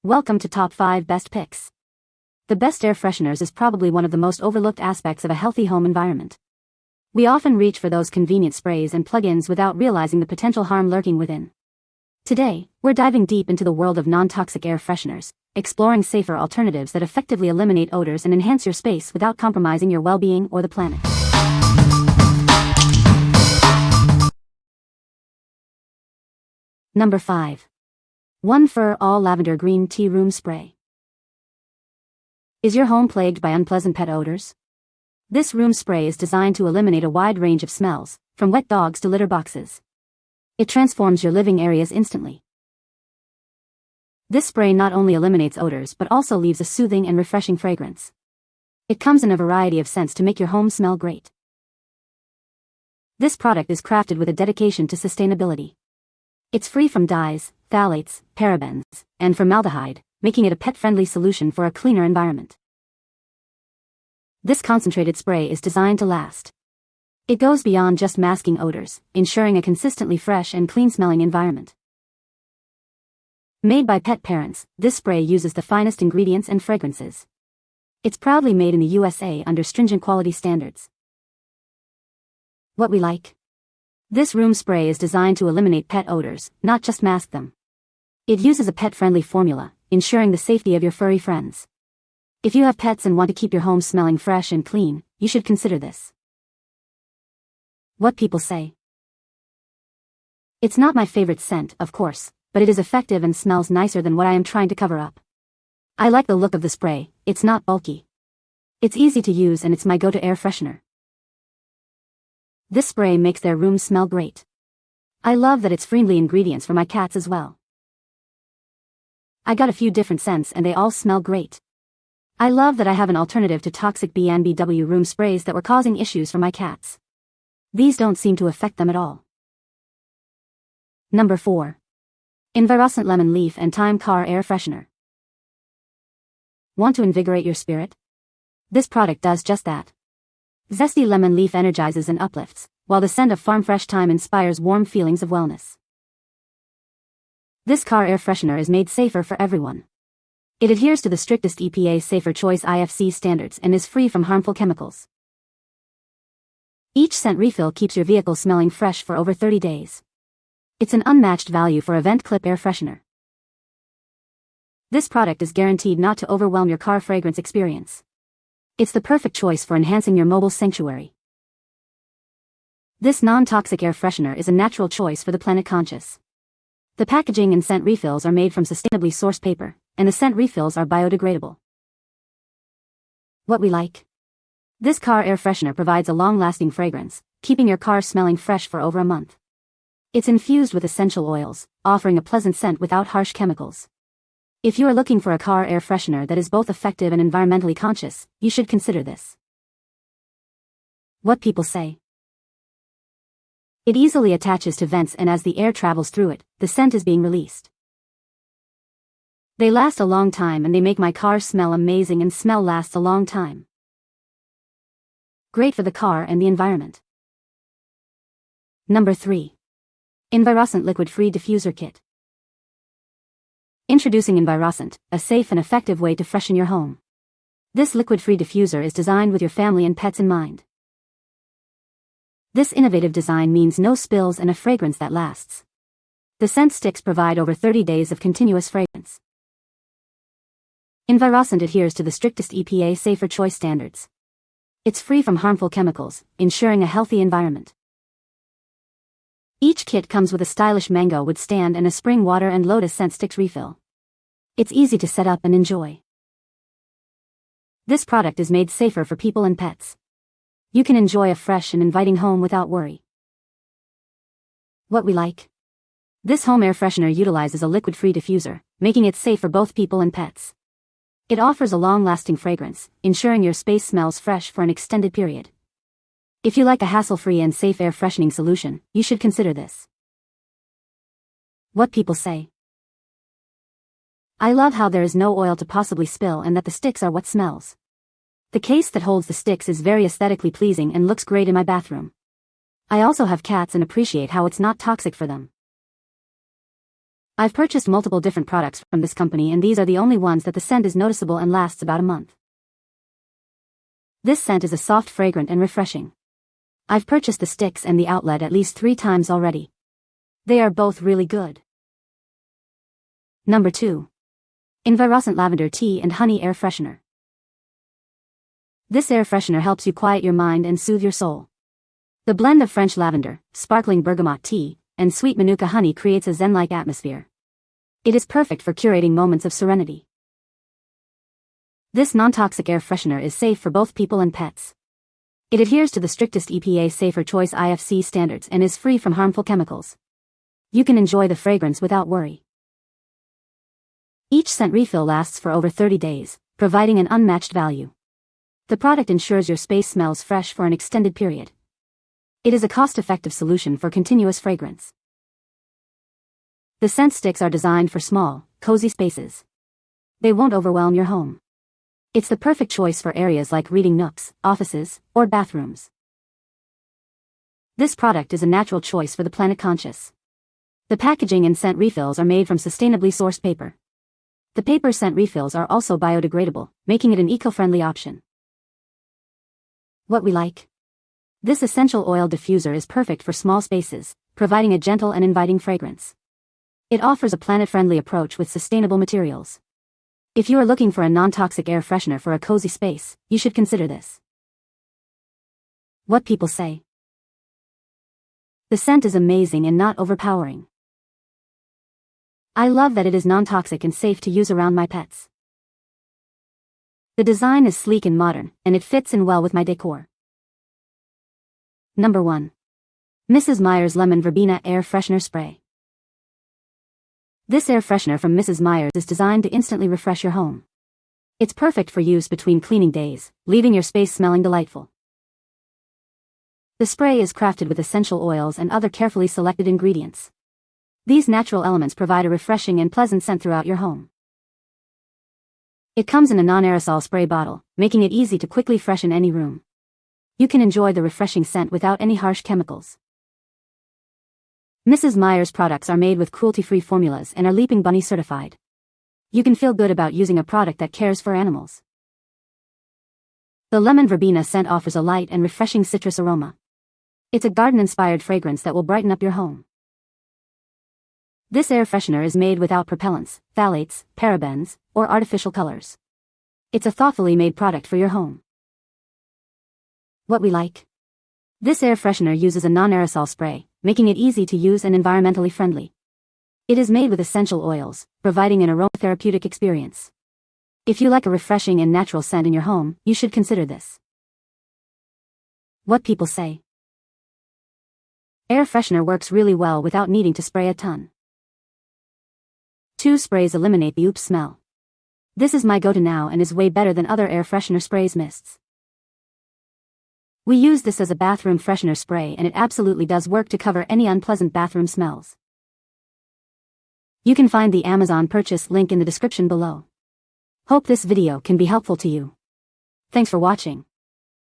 Welcome to Top 5 Best Picks. The best air fresheners is probably one of the most overlooked aspects of a healthy home environment. We often reach for those convenient sprays and plug-ins without realizing the potential harm lurking within. Today, we're diving deep into the world of non-toxic air fresheners, exploring safer alternatives that effectively eliminate odors and enhance your space without compromising your well-being or the planet. Number 5. One Fur All Lavender Green Tea Room Spray. Is your home plagued by unpleasant pet odors? This room spray is designed to eliminate a wide range of smells, from wet dogs to litter boxes. It transforms your living areas instantly. This spray not only eliminates odors but also leaves a soothing and refreshing fragrance. It comes in a variety of scents to make your home smell great. This product is crafted with a dedication to sustainability. It's free from dyes, phthalates, parabens, and formaldehyde, making it a pet-friendly solution for a cleaner environment. This concentrated spray is designed to last. It goes beyond just masking odors, ensuring a consistently fresh and clean-smelling environment. Made by pet parents, this spray uses the finest ingredients and fragrances. It's proudly made in the USA under stringent quality standards. What we like? This room spray is designed to eliminate pet odors, not just mask them. It uses a pet-friendly formula, ensuring the safety of your furry friends. If you have pets and want to keep your home smelling fresh and clean, you should consider this. What people say. It's not my favorite scent, of course, but it is effective and smells nicer than what I am trying to cover up. I like the look of the spray. It's not bulky. It's easy to use and it's my go-to air freshener. This spray makes their rooms smell great. I love that it's friendly ingredients for my cats as well. I got a few different scents and they all smell great. I love that I have an alternative to toxic B&BW room sprays that were causing issues for my cats. These don't seem to affect them at all. Number 4. Enviroscent Lemon Leaf and Thyme Car Air Freshener. Want to invigorate your spirit? This product does just that. Zesty lemon leaf energizes and uplifts, while the scent of farm-fresh thyme inspires warm feelings of wellness. This car air freshener is made safer for everyone. It adheres to the strictest EPA Safer Choice IFC standards and is free from harmful chemicals. Each scent refill keeps your vehicle smelling fresh for over 30 days. It's an unmatched value for a vent clip air freshener. This product is guaranteed not to overwhelm your car fragrance experience. It's the perfect choice for enhancing your mobile sanctuary. This non-toxic air freshener is a natural choice for the planet conscious. The packaging and scent refills are made from sustainably sourced paper, and the scent refills are biodegradable. What we like? This car air freshener provides a long-lasting fragrance, keeping your car smelling fresh for over a month. It's infused with essential oils, offering a pleasant scent without harsh chemicals. If you are looking for a car air freshener that is both effective and environmentally conscious, you should consider this. What people say. It easily attaches to vents and as the air travels through it, the scent is being released. They last a long time and they make my car smell amazing and smell lasts a long time. Great for the car and the environment. Number 3. Enviroscent Liquid-Free Diffuser Kit. Introducing Enviroscent, a safe and effective way to freshen your home. This liquid-free diffuser is designed with your family and pets in mind. This innovative design means no spills and a fragrance that lasts. The scent sticks provide over 30 days of continuous fragrance. Enviroscent adheres to the strictest EPA Safer Choice standards. It's free from harmful chemicals, ensuring a healthy environment. Each kit comes with a stylish mango wood stand and a spring water and lotus scent sticks refill. It's easy to set up and enjoy. This product is made safer for people and pets. You can enjoy a fresh and inviting home without worry. What we like? This home air freshener utilizes a liquid-free diffuser, making it safe for both people and pets. It offers a long-lasting fragrance, ensuring your space smells fresh for an extended period. If you like a hassle-free and safe air freshening solution, you should consider this. What people say. I love how there is no oil to possibly spill and that the sticks are what smells. The case that holds the sticks is very aesthetically pleasing and looks great in my bathroom. I also have cats and appreciate how it's not toxic for them. I've purchased multiple different products from this company, and these are the only ones that the scent is noticeable and lasts about a month. This scent is a soft, fragrant, and refreshing. I've purchased the sticks and the outlet at least 3 times already. They are both really good. Number 2. Enviroscent Lavender Tea and Honey Air Freshener. This air freshener helps you quiet your mind and soothe your soul. The blend of French lavender, sparkling bergamot tea, and sweet manuka honey creates a zen-like atmosphere. It is perfect for curating moments of serenity. This non-toxic air freshener is safe for both people and pets. It adheres to the strictest EPA Safer Choice IFC standards and is free from harmful chemicals. You can enjoy the fragrance without worry. Each scent refill lasts for over 30 days, providing an unmatched value. The product ensures your space smells fresh for an extended period. It is a cost-effective solution for continuous fragrance. The scent sticks are designed for small, cozy spaces. They won't overwhelm your home. It's the perfect choice for areas like reading nooks, offices, or bathrooms. This product is a natural choice for the planet conscious. The packaging and scent refills are made from sustainably sourced paper. The paper scent refills are also biodegradable, making it an eco-friendly option. What we like. This essential oil diffuser is perfect for small spaces, providing a gentle and inviting fragrance. It offers a planet-friendly approach with sustainable materials. If you are looking for a non-toxic air freshener for a cozy space, you should consider this. What people say. The scent is amazing and not overpowering. I love that it is non-toxic and safe to use around my pets. The design is sleek and modern, and it fits in well with my decor. Number 1. Mrs. Meyer's Lemon Verbena Air Freshener Spray. This air freshener from Mrs. Meyer's is designed to instantly refresh your home. It's perfect for use between cleaning days, leaving your space smelling delightful. The spray is crafted with essential oils and other carefully selected ingredients. These natural elements provide a refreshing and pleasant scent throughout your home. It comes in a non-aerosol spray bottle, making it easy to quickly freshen any room. You can enjoy the refreshing scent without any harsh chemicals. Mrs. Meyer's products are made with cruelty-free formulas and are Leaping Bunny certified. You can feel good about using a product that cares for animals. The lemon verbena scent offers a light and refreshing citrus aroma. It's a garden-inspired fragrance that will brighten up your home. This air freshener is made without propellants, phthalates, parabens, or artificial colors. It's a thoughtfully made product for your home. What we like. This air freshener uses a non-aerosol spray, making it easy to use and environmentally friendly. It is made with essential oils, providing an aromatherapeutic experience. If you like a refreshing and natural scent in your home, you should consider this. What people say. Air freshener works really well without needing to spray a ton. 2 sprays eliminate the oops smell. This is my go-to now and is way better than other air freshener sprays mists. We use this as a bathroom freshener spray and it absolutely does work to cover any unpleasant bathroom smells. You can find the Amazon purchase link in the description below. Hope this video can be helpful to you. Thanks for watching.